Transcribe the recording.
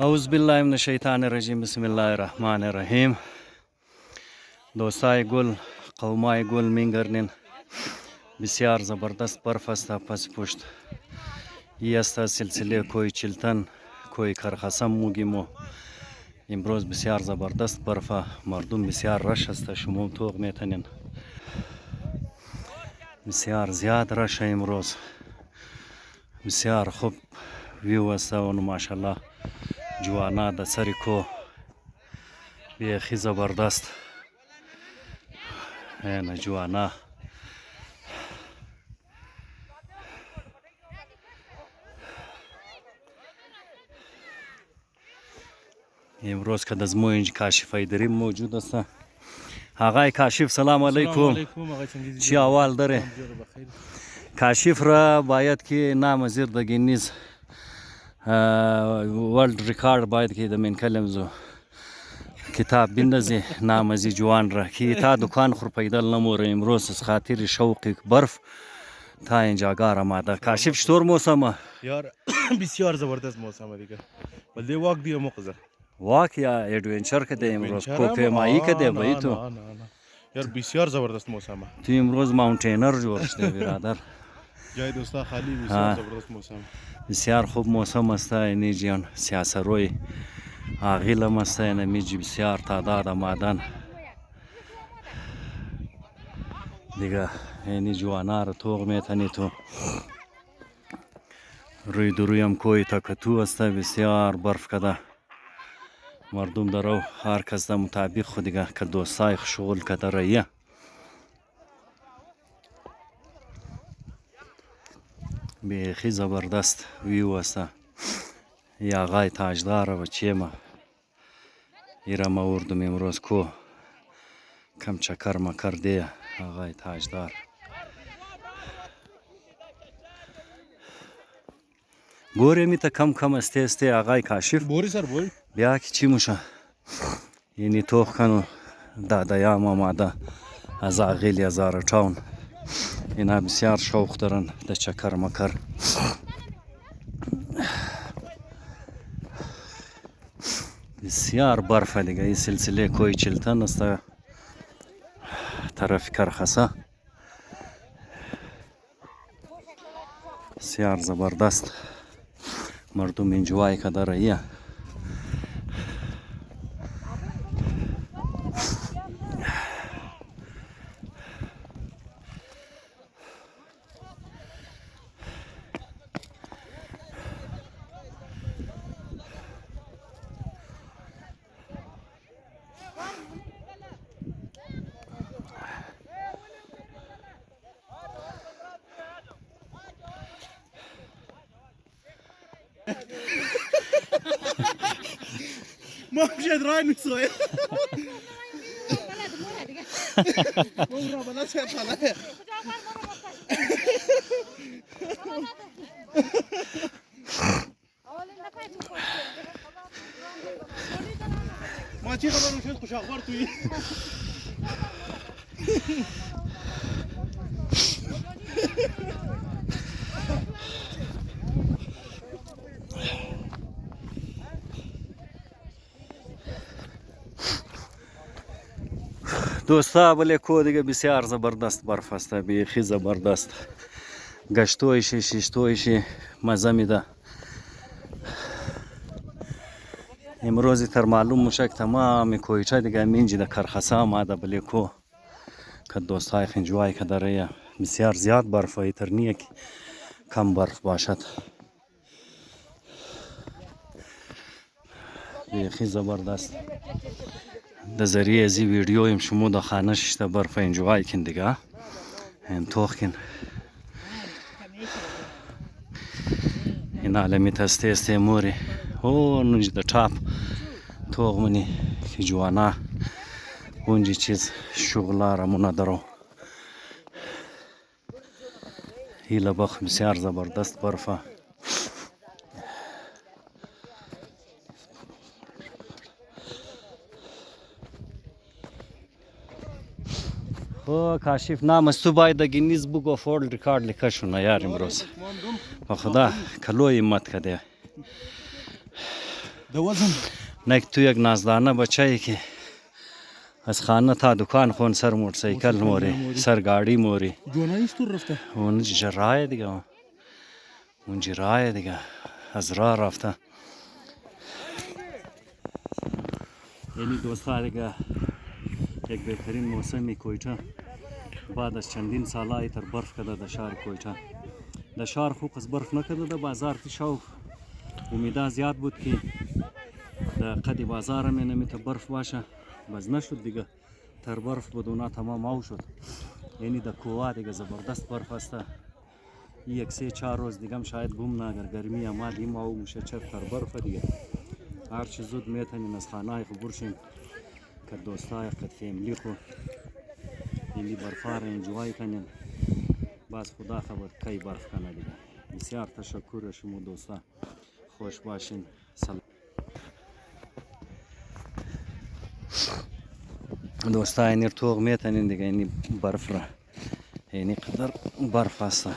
اعوذ بالله من الشیطان الرجیم. بسم الله الرحمن الرحیم. دوستای گل، قومای گل میگرنین. بسیار زبردست برف است پس پشت. این است سلسله کوی چلتن، کوی کرخسم موگیمو. امروز بسیار زبردست برف، مردم بسیار رش است. شما توق میتونین. بسیار زیاد رش امروز. بسیار خوب ویو است و ماشاءالله جوانا د سری کو بیخی زبردست. این جوانا امروز که از موینج کاشف ایدری موجود است. آقای کاشف سلام علیکم. چی احوال داره؟ کاشف را باید که نامزیر د گینیز ورلد ریکارد باید که د من کلمزو کتاب بندازی نامزی جوان را که تا دکان خور پیدل نموره. امروز از خاطر شوق برف تا اینجا گار آمده. کاشف چطور موسمه؟ یار بسیار زبردست موسمه دیگه. ولی واک دیگه مقصر. واک یا ایڈوینچر کده امروز؟ کوپیمایی کده بایی تو؟ یار بسیار زبردست موسمه. تو امروز ماونتینر جور شده برادر. جای دوستا خالی بسیار زبردست موسمه. بسیار خوب موسم است. اینی جیان سیاسروی آغیلم است. اینمیجی بسیار تعداد آمدن دیگه. اینی جوانا را توق میتنی تو. روی دروی هم کوی تکتو است. بسیار برف کده. مردم درو هر کس در مطابق خود دیگه که دوستای شغل کده رایه. بیخی زبردست ویو است. یا آقای تاجدار و چیمه ایره ما وردم امروز کو کم چکر مکر دیه آقای تاجدار. گوری می تا کم استی آقای کاشف. بوری سر بوری بیا که چی موشه اینی توخ کنو دادایام آماده از آغیل ازار تاون. اینا بسیار شوق دارن ده چکر مکر. بسیار برف دیگه. این سلسله کوی چلتن است طرف کرخسه. بسیار زبردست مردم انجوای کده رایه. ما مشيت راي نسوي مرة بلا شيء طلع ما تيجي خبر مشيت خوش اخبار توي. دوستا بله کو دیگه بسیار زبردست برف است. بیخی زبردست. گشتویشی شیشتویشی مزه میده. امروزی تر معلوم مشک تمام کویچه دیگه منجی ده کرخسه آمده بله کو که دوستای خنجوای که داره. بسیار زیاد برف های تر نیه که کم برف باشد. بیخی زبردست. ده ذریعه ازی ویدیو ایم شما ده خانه ششته برف انجوای کن دیگه. این توخ کن. این عالمی تسته استه موری. او نونج ده چاپ توغ منی که جوانا اونجی چیز شغلا را مونه درو. هیله بخ بسیار زبردست برفه. خو کاشف نام است تو باید گینیز بوک آف ورلد ریکارد لیکه شونه یار امروز. با خدا کلوی مت کده. وزن نه تو یک نازدانه بچه که از خانه تا دکان خون سر موترسیکل موری سر گاڑی موری جوانایش تو رفته اون جرایه دیگه اون جرایه دیگه از راه رفته. یعنی دوستا دیگه یک بهترین موسمی کویتا بعد از چندین سالای تر برف کده در شهر کویتا. در شهر خوب از برف نکده، در بازار تشاو امیده زیاد بود که در قدی بازار می نمیت برف باشه، باز نشد دیگه. تر برف بود اونا تمام او شد. یعنی در کوه دیگه زبردست برف است. یک 3-4 روز دیگه هم شاید گم نه اگر گرمی آمد این او میشه چر تر برف دیگه. هر چی زود میتونین از خانه خو برشین که دوستای قد فیملی خو یعنی برفا را انجوای کنین. باز خدا خبر کی برف کنه دیگه. بسیار تشکر شما دوستا، خوش باشین. سلام دوستا. اینی توغ میتونین دیگه، اینی برف را اینی قدر برف است.